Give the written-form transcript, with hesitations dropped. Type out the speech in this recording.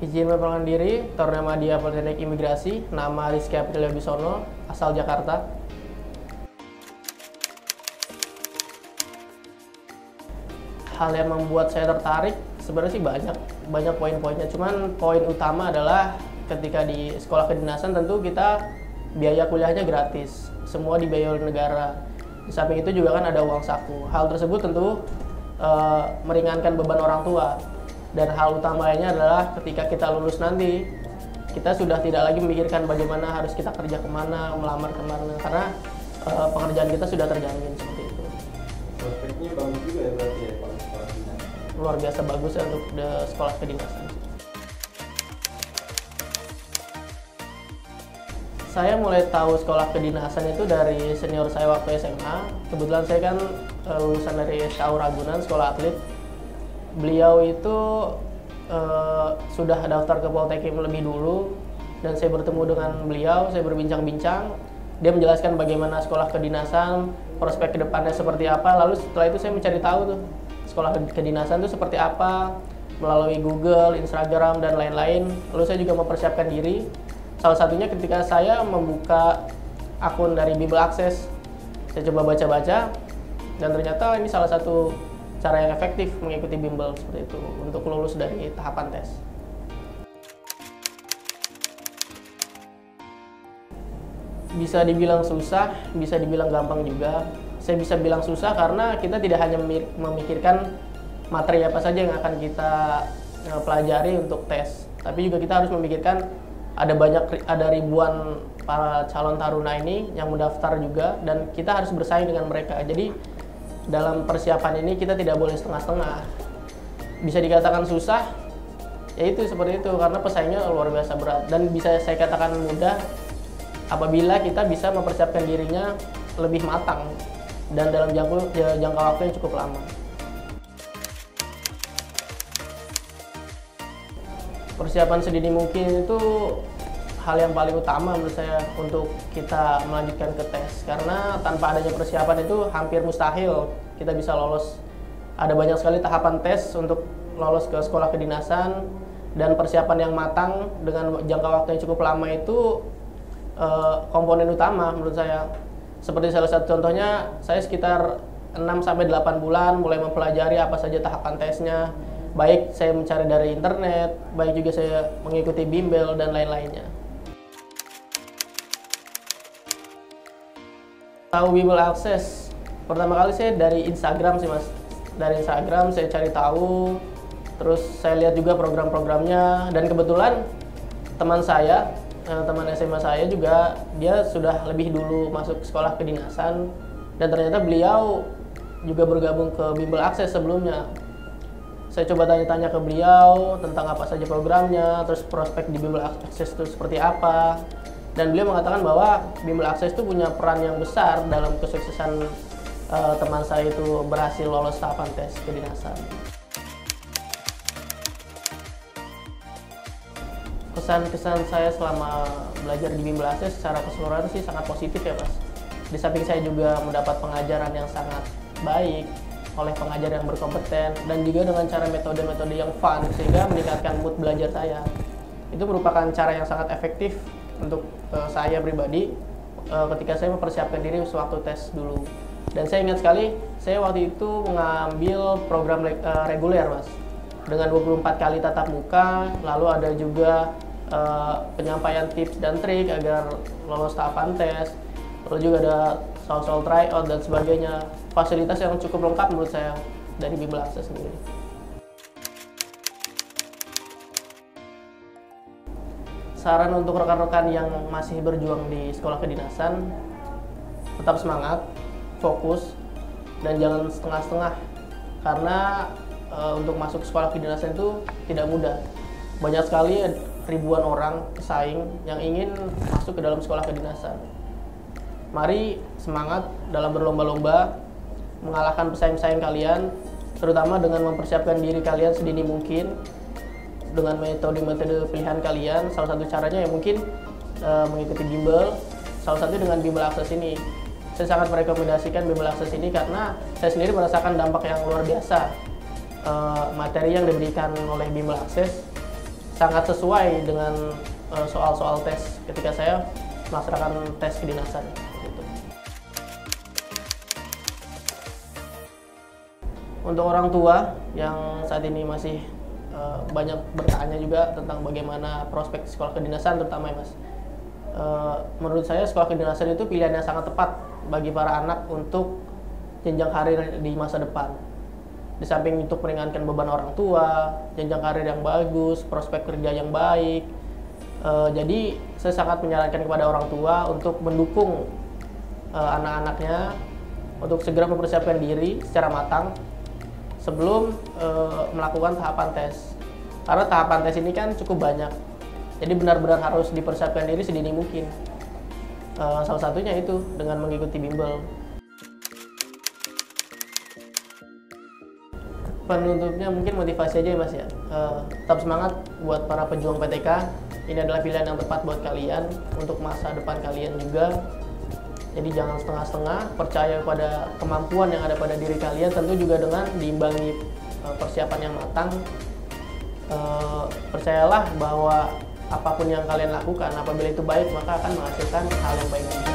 Izin memperkenalkan diri, Tarunama Dia Politeknik Imigrasi, nama Rizky Aprilia Bisono, asal Jakarta. Hal yang membuat saya tertarik sebenarnya sih banyak poin-poinnya. Cuman poin utama adalah ketika di sekolah kedinasan tentu kita biaya kuliahnya gratis, semua dibiayai oleh negara. Di samping itu juga kan ada uang saku. Hal tersebut tentu meringankan beban orang tua. Dan hal utamanya adalah ketika kita lulus nanti, kita sudah tidak lagi memikirkan bagaimana harus kita kerja kemana, melamar kemana, karena pekerjaan kita sudah terjamin seperti itu. Prospeknya bagus juga ya berarti ya kalau sekolah kedinasan. Luar biasa bagus ya untuk sekolah kedinasan. Saya mulai tahu sekolah kedinasan itu dari senior saya waktu SMA. Kebetulan saya kan lulusan dari SKU Ragunan, sekolah atlet. Beliau itu sudah daftar ke Poltekim lebih dulu, dan saya bertemu dengan beliau, saya berbincang-bincang. Dia menjelaskan bagaimana sekolah kedinasan, prospek kedepannya seperti apa. Lalu setelah itu saya mencari tahu tuh sekolah kedinasan itu seperti apa melalui Google, Instagram, dan lain-lain. Lalu saya juga mempersiapkan diri. Salah satunya ketika saya membuka akun dari Bimbel Akses, saya coba baca-baca, dan ternyata ini salah satu cara yang efektif mengikuti bimbel seperti itu untuk lulus dari tahapan tes. Bisa dibilang susah, bisa dibilang gampang juga. Saya bisa bilang susah karena kita tidak hanya memikirkan materi apa saja yang akan kita pelajari untuk tes, tapi juga kita harus memikirkan ada ribuan para calon taruna ini yang mendaftar juga, dan kita harus bersaing dengan mereka. Jadi dalam persiapan ini kita tidak boleh setengah-setengah. Bisa dikatakan susah, yaitu seperti itu karena pesaingnya luar biasa berat, dan bisa saya katakan mudah apabila kita bisa mempersiapkan dirinya lebih matang dan dalam jangka waktu yang cukup lama. Persiapan sedini mungkin itu hal yang paling utama menurut saya untuk kita melanjutkan ke tes, karena tanpa adanya persiapan itu hampir mustahil kita bisa lolos. Ada banyak sekali tahapan tes untuk lolos ke sekolah kedinasan, dan persiapan yang matang dengan jangka waktu yang cukup lama itu komponen utama menurut saya. Seperti salah satu contohnya, saya sekitar 6-8 bulan mulai mempelajari apa saja tahapan tesnya, baik saya mencari dari internet, baik juga saya mengikuti bimbel dan lain-lainnya. Tahu Bimbel Akses, pertama kali saya dari Instagram sih mas. Dari Instagram saya cari tahu, terus saya lihat juga program-programnya, dan kebetulan teman saya, teman SMA saya juga, dia sudah lebih dulu masuk sekolah kedinasan, dan ternyata beliau juga bergabung ke Bimbel Akses sebelumnya. Saya coba tanya-tanya ke beliau tentang apa saja programnya, terus prospek di Bimbel Akses itu seperti apa. Dan beliau mengatakan bahwa Bimbel Akses itu punya peran yang besar dalam kesuksesan teman saya itu berhasil lolos tahapan tes kedinasan. Kesan-kesan saya selama belajar di Bimbel Akses secara keseluruhan sih sangat positif ya mas. Di samping saya juga mendapat pengajaran yang sangat baik oleh pengajar yang berkompeten, dan juga dengan cara metode-metode yang fun sehingga meningkatkan mood belajar saya. Itu merupakan cara yang sangat efektif untuk saya pribadi ketika saya mempersiapkan diri sewaktu tes dulu. Dan saya ingat sekali, saya waktu itu mengambil program reguler mas, dengan 24 kali tatap muka, lalu ada juga penyampaian tips dan trik agar lolos tahapan tes, lalu juga ada soal-soal tryout dan sebagainya. Fasilitas yang cukup lengkap menurut saya dari Bimbel Akses sendiri. Saran untuk rekan-rekan yang masih berjuang di sekolah kedinasan, tetap semangat, fokus, dan jangan setengah-setengah. Karena untuk masuk sekolah kedinasan itu tidak mudah. Banyak sekali ribuan orang pesaing yang ingin masuk ke dalam sekolah kedinasan. Mari semangat dalam berlomba-lomba, mengalahkan pesaing-pesaing kalian, terutama dengan mempersiapkan diri kalian sedini mungkin dengan metode-metode pilihan kalian. Salah satu caranya ya mungkin mengikuti bimbel, salah satu dengan Bimbel Akses ini. Saya sangat merekomendasikan Bimbel Akses ini karena saya sendiri merasakan dampak yang luar biasa. Materi yang diberikan oleh Bimbel Akses sangat sesuai dengan soal-soal tes ketika saya melaksanakan tes kedinasan. Gitu. Untuk orang tua yang saat ini masih banyak bertanya juga tentang bagaimana prospek sekolah kedinasan terutama ya Mas. Menurut saya sekolah kedinasan itu pilihan yang sangat tepat bagi para anak untuk jenjang karir di masa depan. Di samping untuk meringankan beban orang tua, jenjang karir yang bagus, prospek kerja yang baik. Jadi saya sangat menyarankan kepada orang tua untuk mendukung anak-anaknya untuk segera mempersiapkan diri secara matang sebelum melakukan tahapan tes. Karena tahapan tes ini kan cukup banyak. Jadi benar-benar harus dipersiapkan diri sedini mungkin. Salah satunya itu dengan mengikuti bimbel. Penutupnya mungkin motivasi aja ya Mas ya. Tetap semangat buat para pejuang PTK. Ini adalah pilihan yang tepat buat kalian untuk masa depan kalian juga. Jadi jangan setengah-setengah, percaya pada kemampuan yang ada pada diri kalian, tentu juga dengan diimbangi persiapan yang matang. Percayalah bahwa apapun yang kalian lakukan, apabila itu baik, maka akan menghasilkan hal yang baik juga.